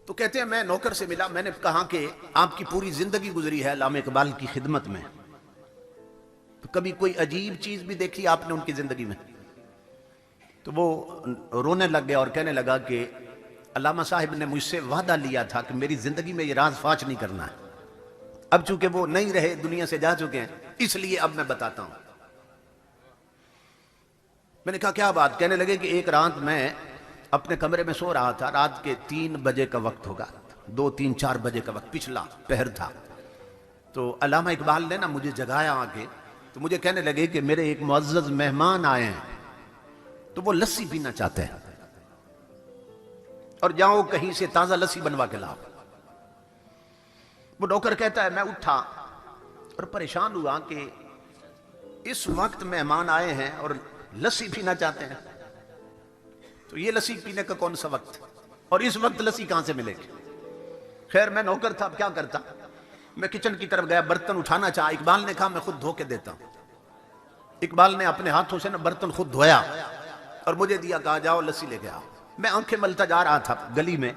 تو کہتے ہیں میں نوکر سے ملا، میں نے کہا کہ آپ کی پوری زندگی گزری ہے علامہ اقبال کی خدمت میں، تو کبھی کوئی عجیب چیز بھی دیکھی آپ نے ان کی زندگی میں؟ تو وہ رونے لگ گیا اور کہنے لگا کہ علامہ صاحب نے مجھ سے وعدہ لیا تھا کہ میری زندگی میں یہ راز فاش نہیں کرنا ہے، اب چونکہ وہ نہیں رہے، دنیا سے جا چکے ہیں، اس لیے اب میں بتاتا ہوں۔ میں نے کہا کیا بات؟ کہنے لگے کہ ایک رات میں اپنے کمرے میں سو رہا تھا، رات کے 3 بجے کا وقت ہوگا، 2 3 4 بجے کا وقت، پچھلا پہر تھا، تو علامہ اقبال نے نا مجھے جگایا آ کے، تو مجھے کہنے لگے کہ میرے ایک معزز مہمان آئے ہیں تو وہ لسی پینا چاہتے ہیں، اور جاؤ کہیں سے تازہ لسی بنوا کے لاؤ۔ وہ نوکر کہتا ہے میں اٹھا اور پریشان ہوا کہ اس وقت مہمان آئے ہیں اور لسی پینا چاہتے ہیں، تو یہ لسی پینے کا کون سا وقت، اور اس وقت لسی کہاں سے ملے گی؟ خیر میں نوکر تھا، اب کیا کرتا، میں کچن کی طرف گیا، برتن اٹھانا چاہا، اقبال نے کہا میں خود دھو کے دیتا ہوں۔ اقبال نے اپنے ہاتھوں سے نا برتن خود دھویا اور مجھے دیا، کہا جاؤ لسی لے کے آؤ۔ میں آنکھیں ملتا جا رہا تھا گلی میں،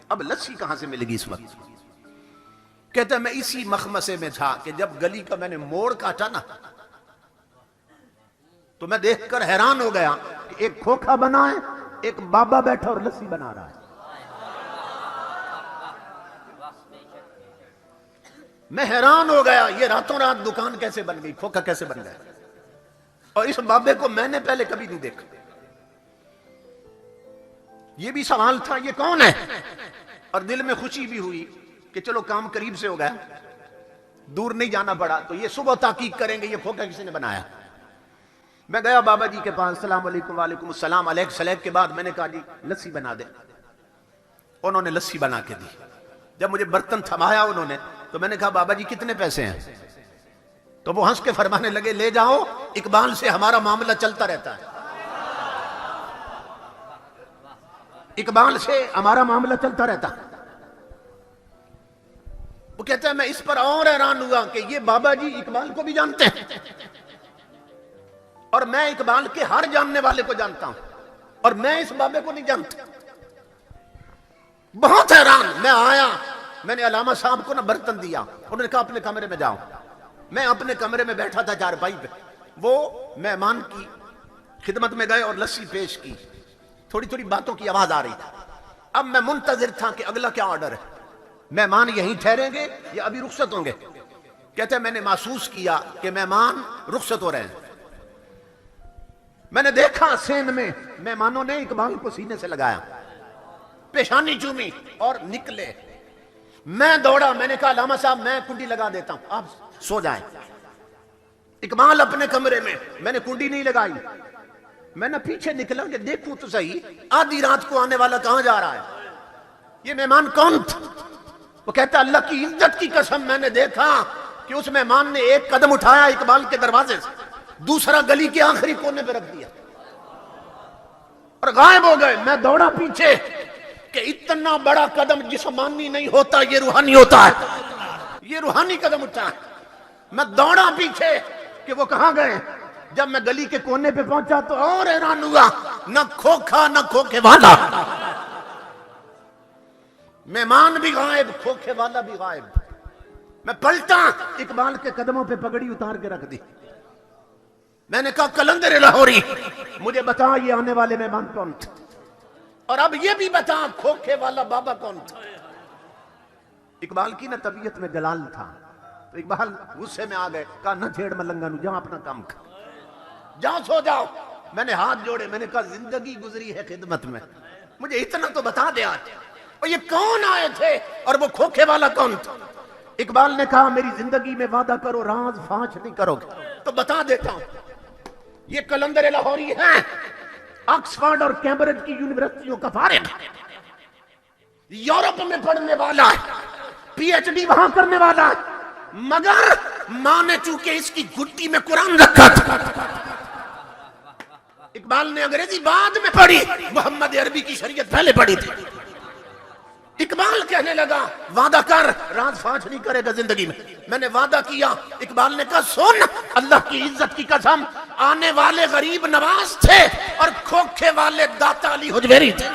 اب لسی کہاں سے ملے گی اس وقت؟ کہتا ہے میں اسی مخمسے میں تھا کہ جب گلی کا میں نے موڑ کاٹا نا، تو میں دیکھ کر حیران ہو گیا کہ ایک کھوکھا بنا ہے، ایک بابا بیٹھا اور لسی بنا رہا ہے۔ میں حیران ہو گیا، یہ راتوں رات دکان کیسے بن گئی، کھوکھا کیسے بن گیا، اور اس بابے کو میں نے پہلے کبھی نہیں دیکھا۔ یہ بھی سوال تھا یہ کون ہے، اور دل میں خوشی بھی ہوئی کہ چلو کام قریب سے ہو گیا، دور نہیں جانا پڑا، تو یہ صبح تحقیق کریں گے یہ کھوکھا کسی نے بنایا۔ میں گیا بابا جی کے پاس، السلام علیکم، وعلیکم السلام، علیک سلیک کے بعد میں نے کہا جی لسی بنا دے۔ انہوں نے لسی بنا کے دی۔ جب مجھے برتن تھمایا انہوں نے، تو میں نے کہا بابا جی کتنے پیسے ہیں؟ تو وہ ہنس کے فرمانے لگے لے جاؤ، اقبال سے ہمارا معاملہ چلتا رہتا ہے، اقبال سے ہمارا معاملہ چلتا رہتا۔ وہ کہتا ہے میں اس پر اور حیران ہوا کہ یہ بابا جی اقبال کو بھی جانتے ہیں، اور میں اقبال کے ہر جاننے والے کو جانتا ہوں، اور میں اس بابے کو نہیں جانتا۔ بہت حیران میں آیا، میں نے علامہ صاحب کو نا برتن دیا، انہوں نے کہا اپنے کمرے میں جاؤ۔ میں اپنے کمرے میں بیٹھا تھا چارپائی پہ، وہ مہمان کی خدمت میں گئے اور لسی پیش کی، تھوڑی تھوڑی باتوں کی آواز آ رہی تھی۔ اب میں منتظر تھا کہ اگلا کیا آرڈر ہے، مہمان یہیں ٹھہریں گے یا ابھی رخصت ہوں گے؟ کہتے ہیں میں نے محسوس کیا کہ مہمان رخصت ہو رہے ہیں۔ میں نے دیکھا سین میں مہمانوں نے اقبال کو سینے سے لگایا، پیشانی چومی اور نکلے۔ میں دوڑا، میں نے کہا علامہ صاحب میں کنڈی لگا دیتا ہوں، آپ سو جائیں۔ اقبال اپنے کمرے میں نے کنڈی نہیں لگائی، میں نے پیچھے نکلا کہ دیکھوں تو صحیح آدھی رات کو آنے والا کہاں جا رہا ہے، یہ مہمان کون تھا؟ وہ کہتا اللہ کی عزت کی قسم میں نے دیکھا کہ اس مہمان نے ایک قدم اٹھایا اقبال کے دروازے سے، دوسرا گلی کے آخری کونے پہ رکھ دیا اور غائب ہو گئے۔ میں دوڑا پیچھے کہ اتنا بڑا قدم جسمانی نہیں ہوتا، یہ روحانی ہوتا ہے، یہ روحانی قدم اٹھا ہے۔ میں دوڑا پیچھے کہ وہ کہاں گئے۔ جب میں گلی کے کونے پہ پہنچا تو اور حیران ہوا، نہ کھوکھا نہ کھوکھے والا، مہمان بھی غائب، کھوکھے والا بھی غائب۔ میں پلٹا، اقبال کے قدموں پہ پگڑی اتار کے رکھ دی۔ میں نے کہا قلندر لاہوری مجھے بتا یہ آنے والے مہمان کون تھے، اور اب یہ بھی بتا کھوکھے والا بابا کون تھا۔ اقبال کی نہ طبیعت میں جلال تھا، تو اقبال غصے میں آ گئے، کہا نہ چھیڑ ملنگا نو، جا اپنا کام کر، جاؤ سو جاؤ۔ میں نے ہاتھ جوڑے، میں نے کہا زندگی گزری ہے خدمت میں، مجھے اتنا تو بتا دے آج، اور یہ کون آئے تھے اور وہ کھوکھے والا کون تھا؟ اقبال نے کہا میری زندگی میں وعدہ کرو راز فاش نہیں کرو گے، تو بتا دیتا ہوں، یہ قلندر لاہوری ہے، آکسفورڈ اور کیمبرج کی یونیورسٹیوں کا فارغ، یورپ میں پڑھنے والا ہے، پی ایچ ڈی وہاں کرنے والا ہے، مگر ماں نے چونکہ اس کی گھٹی میں قرآن رکھا تھا۔ اقبال نے انگریزی بعد میں پڑھی، محمد عربی کی شریعت پہلے پڑھی تھی۔ اقبال کہنے لگا وعدہ کر راز فاش نہیں کرے گا زندگی میں۔ میں نے وعدہ کیا، اقبال نے کہا سن اللہ کی عزت کی قسم، آنے والے غریب نواز تھے اور کھوکھے والے داتا علی حجویری تھے۔